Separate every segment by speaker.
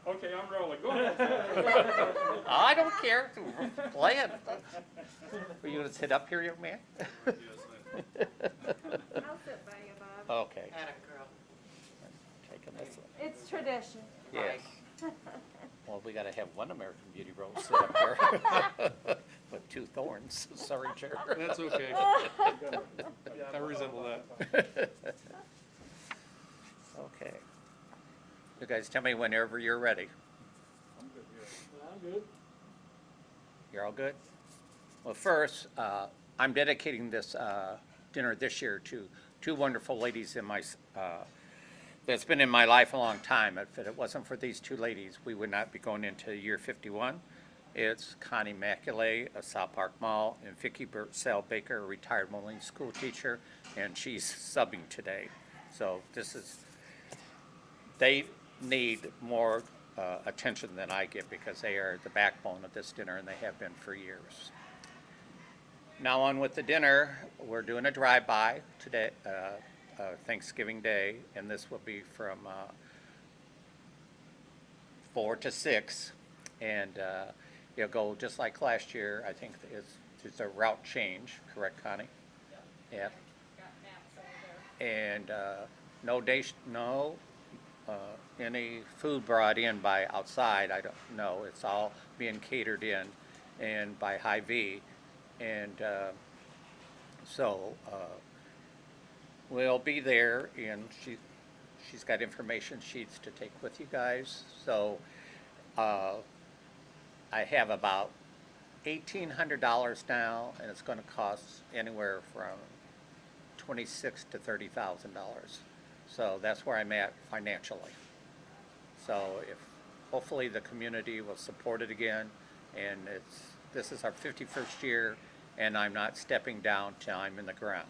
Speaker 1: Okay, I'm rolling. Go ahead.
Speaker 2: I don't care. Play it. Are you going to sit up here, young man?
Speaker 3: I'll sit by you, Bob.
Speaker 2: Okay.
Speaker 4: Atta girl.
Speaker 2: Taking this one.
Speaker 3: It's tradition.
Speaker 2: Yes. Well, we got to have one American Beauty Rose sit up there with two thorns. Sorry, Chair.
Speaker 1: That's okay. I resemble that.
Speaker 2: Okay. You guys tell me whenever you're ready.
Speaker 1: I'm good.
Speaker 2: You're all good? Well, first, I'm dedicating this dinner this year to two wonderful ladies in my that's been in my life a long time. If it wasn't for these two ladies, we would not be going into year 51. It's Connie Macaulay of South Park Mall and Vicki Burtsell Baker, a retired Moline school teacher, and she's subbing today. So they need more attention than I get because they are the backbone of this dinner and they have been for years. Now on with the dinner, we're doing a drive-by today, Thanksgiving Day, and this will be from 4 to 6, and you'll go just like last year. I think it's a route change, correct, Connie? Yeah. And no any food brought in by outside. I don't know. It's all being catered in and by Hy-Vee, and so we'll be there, and she's got information sheets to take with you guys. So I have about $1,800 now, and it's going to cost anywhere from $26,000 to $30,000. So that's where I'm at financially. So hopefully the community will support it again, and this is our 51st year, and I'm not stepping down till I'm in the ground.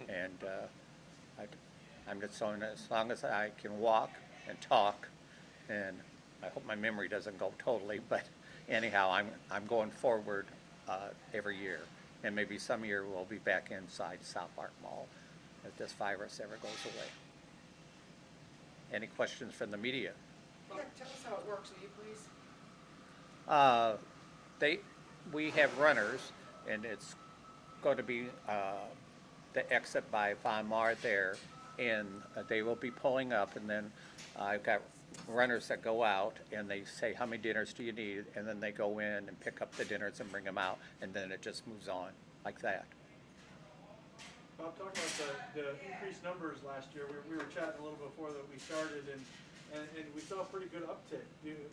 Speaker 2: And I'm just saying, as long as I can walk and talk, and I hope my memory doesn't go totally, but anyhow, I'm going forward every year, and maybe some year we'll be back inside South Park Mall if this virus ever goes away. Any questions from the media?
Speaker 4: Well, tell us how it works, will you please?
Speaker 2: We have runners, and it's going to be the exit by Von Mar there, and they will be pulling up, and then I've got runners that go out, and they say, how many dinners do you need? And then they go in and pick up the dinners and bring them out, and then it just moves on like that.
Speaker 5: Bob, talking about the increased numbers last year, we were chatting a little before that we started, and we saw a pretty good uptick.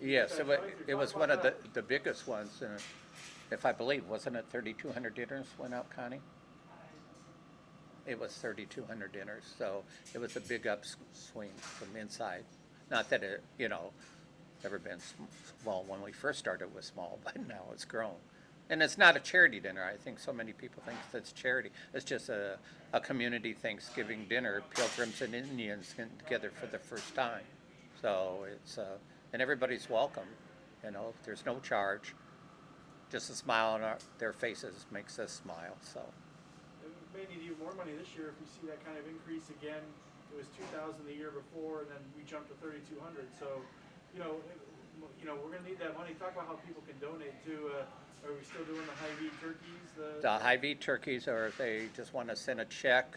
Speaker 2: Yes, it was one of the biggest ones, if I believe, wasn't it 3,200 dinners went out, Connie? It was 3,200 dinners, so it was a big upswing from inside. Not that it, ever been small. When we first started, it was small, but now it's grown. And it's not a charity dinner. I think so many people think that's charity. It's just a community Thanksgiving dinner. Pilgrims and Indians get together for the first time. So it's, and everybody's welcome. There's no charge. Just a smile on their faces makes us smile. So.
Speaker 5: We may need even more money this year if we see that kind of increase again. It was 2,000 the year before, and then we jumped to 3,200. So, we're going to need that money. Talk about how people can donate to. Are we still doing the Hy-Vee turkeys? The
Speaker 2: Hy-Vee turkeys, or if they just want to send a check,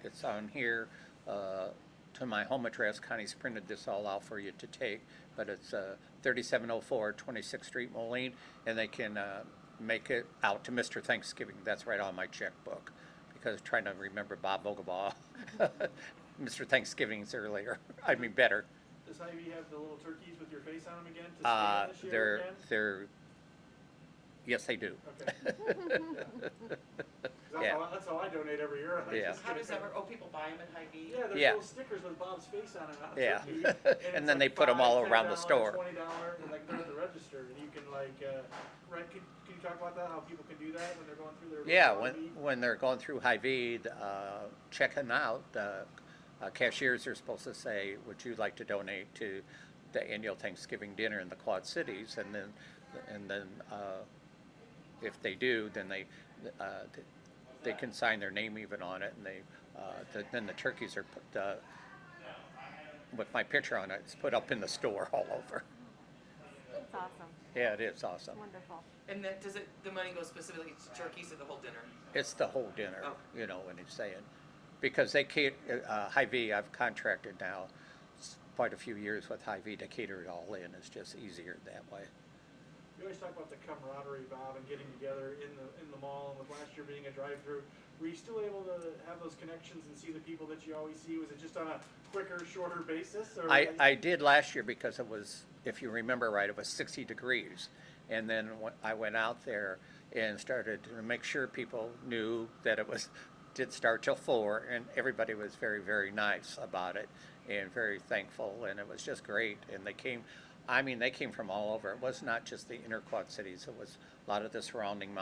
Speaker 2: it's on here to my home address. Connie's printed this all out for you to take, but it's 3704 26th Street, Moline, and they can make it out to Mr. Thanksgiving. That's right on my checkbook, because trying to remember Bob Vogelbaugh. Mr. Thanksgiving's earlier. I mean, better.
Speaker 5: Does Hy-Vee have the little turkeys with your face on them again to scan this year again?
Speaker 2: They're yes, they do.
Speaker 5: Okay. That's how I donate every year.
Speaker 2: Yeah.
Speaker 4: How does that work? Oh, people buy them at Hy-Vee?
Speaker 5: Yeah, there's little stickers with Bob's face on it.
Speaker 2: Yeah.
Speaker 5: Turkey,
Speaker 2: and then they put them all around the store.
Speaker 5: $20, and they're at the register, and you can rent. Can you talk about that? How people can do that when they're going through their
Speaker 2: when they're going through Hy-Vee, checking out. Cashiers are supposed to say, "Would you like to donate to the annual Thanksgiving dinner in the Quad Cities?" And then if they do, then they can sign their name even on it, and then the turkeys are put with my picture on it. It's put up in the store all over.
Speaker 3: It's awesome.
Speaker 2: Yeah, it is awesome.
Speaker 3: Wonderful.
Speaker 4: And then the money go specifically to turkeys or the whole dinner?
Speaker 2: It's the whole dinner,
Speaker 4: Oh.
Speaker 2: you know, when he's saying, because they Hy-Vee, I've contracted now quite a few years with Hy-Vee to cater it all in. It's just easier that way.
Speaker 5: You always talk about the camaraderie, Bob, and getting together in the mall, and with last year being a drive-through, were you still able to have those connections and see the people that you always see? Was it just on a quicker, shorter basis? Or
Speaker 2: I did last year because it was, if you remember right, it was 60 degrees. And then I went out there and started to make sure people knew that it did start till 4, and everybody was very, very nice about it and very thankful, and it was just great. And they came from all over. It was not just the inner Quad Cities. It was a lot of the surrounding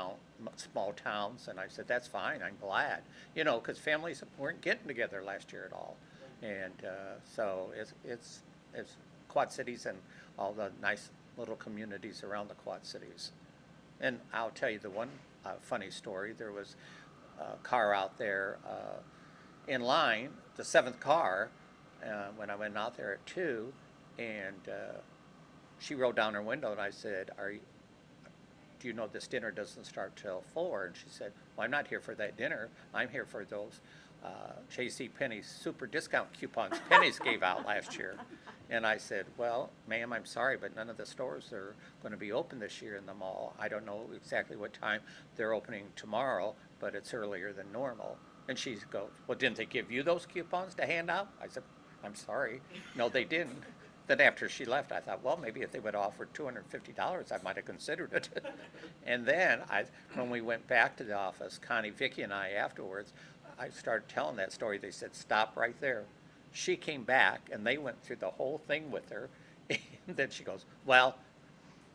Speaker 2: small towns. And I said, that's fine. I'm glad, you know, because families weren't getting together last year at all. And so it's Quad Cities and all the nice little communities around the Quad Cities. And I'll tell you the one funny story. There was a car out there in line, the 7th car, when I went out there at 2, and she rolled down her window, and I said, do you know this dinner doesn't start till 4? And she said, well, I'm not here for that dinner. I'm here for those J.C. Penney super discount coupons Penny's gave out last year. And I said, well, ma'am, I'm sorry, but none of the stores are going to be open this year in the mall. I don't know exactly what time they're opening tomorrow, but it's earlier than normal. And she goes, well, didn't they give you those coupons to hand out? I said, I'm sorry. No, they didn't. Then after she left, I thought, well, maybe if they would have offered $250, I might have considered it. And then when we went back to the office, Connie, Vicki, and I afterwards, I started telling that story. They said, stop right there. She came back, and they went through the whole thing with her. And then she goes, well,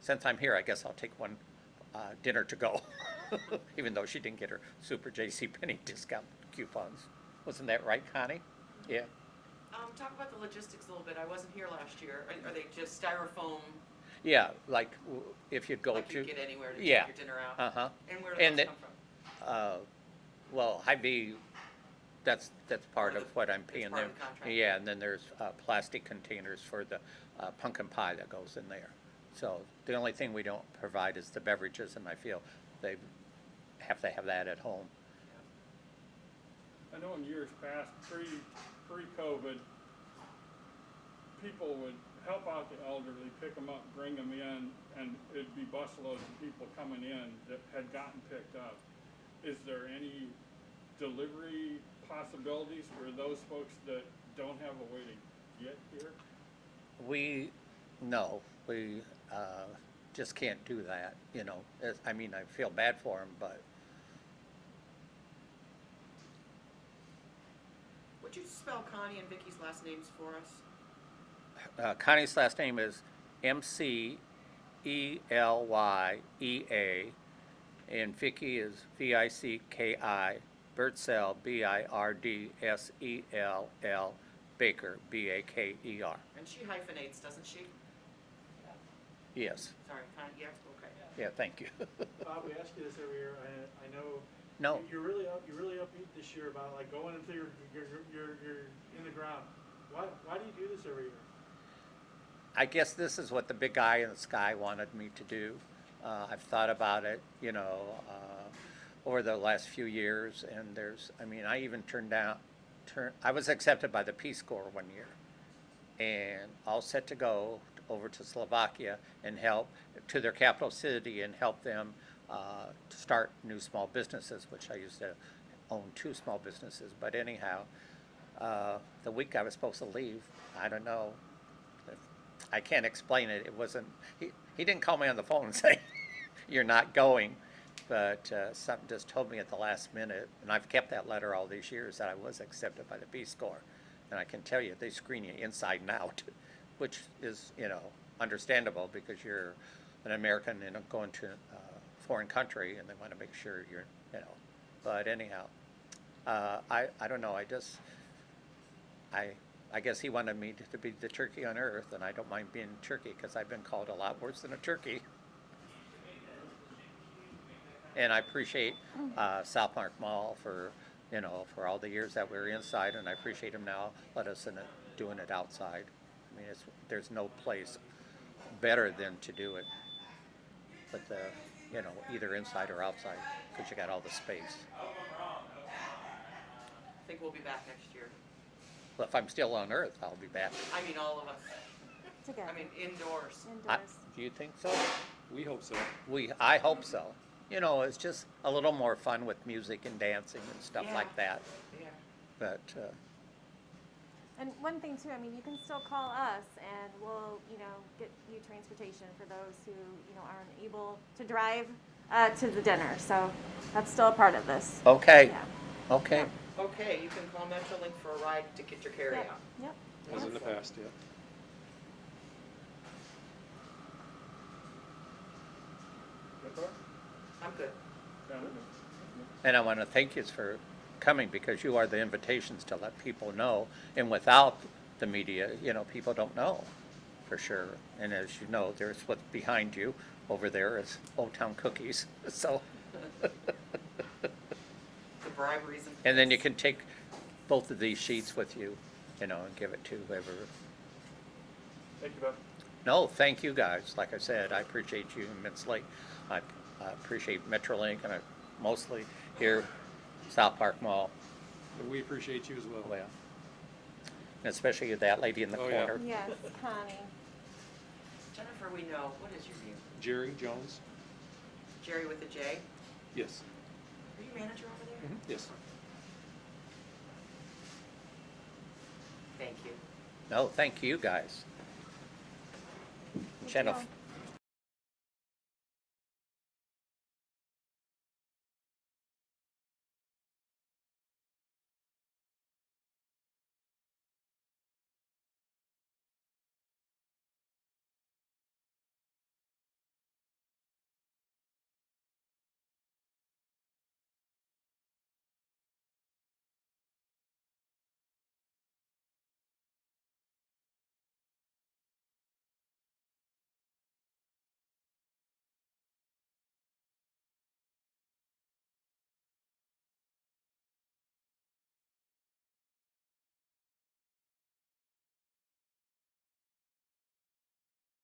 Speaker 2: since I'm here, I guess I'll take one dinner to go, even though she didn't get her super J.C. Penney discount coupons. Wasn't that right, Connie? Yeah.
Speaker 4: Talk about the logistics a little bit. I wasn't here last year. Are they just styrofoam,
Speaker 2: Yeah, like if you'd go
Speaker 4: like
Speaker 2: to.
Speaker 4: you get anywhere to
Speaker 2: Yeah.
Speaker 4: take your dinner out?
Speaker 2: Uh-huh.
Speaker 4: And where do
Speaker 2: And
Speaker 4: those
Speaker 2: it-
Speaker 4: come from?
Speaker 2: Well, Hy-Vee, that's part
Speaker 4: Part
Speaker 2: of
Speaker 4: of the-
Speaker 2: what I'm
Speaker 4: it's
Speaker 2: paying
Speaker 4: part
Speaker 2: them.
Speaker 4: of the contract.
Speaker 2: Yeah, and then there's plastic containers for the pumpkin pie that goes in there. So the only thing we don't provide is the beverages, and I feel they have to have that at home.
Speaker 6: I know in years past, pre-COVID, people would help out the elderly, pick them up, bring them in, and it'd be busloads of people coming in that had gotten picked up. Is there any delivery possibilities for those folks that don't have a way to get here?
Speaker 2: We just can't do that, you know. I mean, I feel bad for them, but
Speaker 4: Would you spell Connie and Vicky's last names for us?
Speaker 2: Connie's last name is Mcelyea, and Vicky is Vicki, Birdsell, Birdsell, Baker, Baker.
Speaker 4: And she hyphenates, doesn't she?
Speaker 2: Yes.
Speaker 4: Sorry, Connie, yes, okay.
Speaker 2: Yeah, thank you.
Speaker 5: Bob, we ask you this every year. I know.
Speaker 2: No.
Speaker 5: You're really upbeat this year about like going until you're in the ground. Why do you do this every year?
Speaker 2: I guess this is what the big guy in the sky wanted me to do. I've thought about it, you know, over the last few years, and I even I was accepted by the Peace Corps one year, and all set to go over to Slovakia and help to their capital city and help them to start new small businesses, which I used to own 2 small businesses. But anyhow, the week I was supposed to leave, I don't know. I can't explain it. It wasn't. He didn't call me on the phone and say, "You're not going," but something just told me at the last minute. And I've kept that letter all these years that I was accepted by the Peace Corps. And I can tell you, they screen you inside and out, which is, you know, understandable because you're an American and going to a foreign country, and they want to make sure you're, you know. But anyhow, I don't know. I guess he wanted me to be the turkey on earth, and I don't mind being turkey because I've been called a lot worse than a turkey. And I appreciate South Park Mall for, you know, for all the years that we were inside, and I appreciate him now, let us in it, doing it outside. I mean, there's no place better than to do it, but you know, either inside or outside, because you got all the space.
Speaker 4: I think we'll be back next year.
Speaker 2: Well, if I'm still on Earth, I'll be back.
Speaker 4: I mean, all of us.
Speaker 3: Together.
Speaker 4: I mean, indoors.
Speaker 3: Indoors.
Speaker 2: Do you think so?
Speaker 1: We hope so.
Speaker 2: I hope so. You know, it's just a little more fun with music and dancing and stuff
Speaker 4: Yeah.
Speaker 2: like that.
Speaker 4: Yeah.
Speaker 2: But,
Speaker 3: And one thing too, I mean, you can still call us and we'll, you know, get you transportation for those who, you know, aren't able to drive to the dinner. So that's still a part of this.
Speaker 2: okay,
Speaker 3: Yeah.
Speaker 2: okay.
Speaker 4: Okay, you can call Metrolink for a ride to get your carry
Speaker 3: Yep.
Speaker 4: out.
Speaker 3: Yep.
Speaker 1: As in the past, yeah.
Speaker 6: That's all?
Speaker 4: I'm good.
Speaker 6: Yeah.
Speaker 2: And I want to thank you for coming, because you are the invitations to let people know. And without the media, you know, people don't know for sure. And as you know, there's what's behind you over there is Old Town Cookies. So,
Speaker 4: The briberies and.
Speaker 2: and then you can take both of these sheets with you, you know, and give it to whoever.
Speaker 5: Thank you, Beth.
Speaker 2: No, thank you guys. Like I said, I appreciate you immensely. I appreciate Metrolink, and I mostly here, South Park Mall.
Speaker 1: And we appreciate you as well.
Speaker 2: Well, and especially that lady in the
Speaker 1: Oh, yeah.
Speaker 2: corner.
Speaker 3: Yes, Connie.
Speaker 4: Jennifer, we know. What is your name?
Speaker 1: Jerry Jones?
Speaker 4: Jerry with a J?
Speaker 1: Yes.
Speaker 4: Are you manager over there?
Speaker 1: Yes.
Speaker 4: Thank you.
Speaker 2: No, thank you guys.
Speaker 3: Good
Speaker 2: Jennifer,
Speaker 3: deal.